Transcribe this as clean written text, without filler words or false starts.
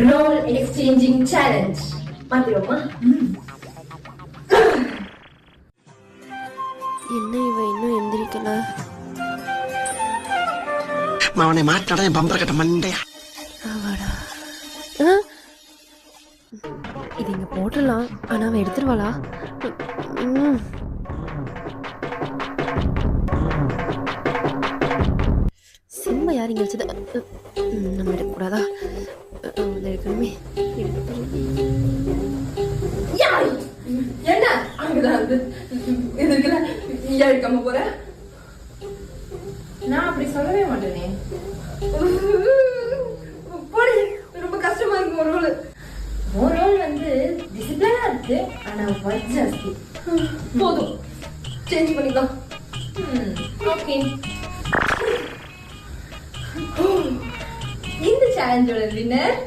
Role exchanging challenge மாத்திரோமா? என்ன இவன் இன்னும் எந்திரிக்கல? அவனை மாட்டாடா என் பம்பர கட்ட மண்டையா. அவடா இது இங்க போட்டுடலாம். ஆனா அவன் எடுத்துருவாளா? சிம்ம யார் இங்க வச்சது? நம்ம எடுக்கக்கூடாதா? எடுக்கணுமே. என்ன அங்கதான் இது இருக்குல்ல, நீயா எடுக்காம போற? நான் அப்படி சொல்லவே மாட்டேனே. போடி, ரொம்ப கஷ்டமா இருக்கு ஒரு ரோல். ஒரு ரோல் வந்து டிசிப்ளினா இருக்கு, ஆனா வச்ச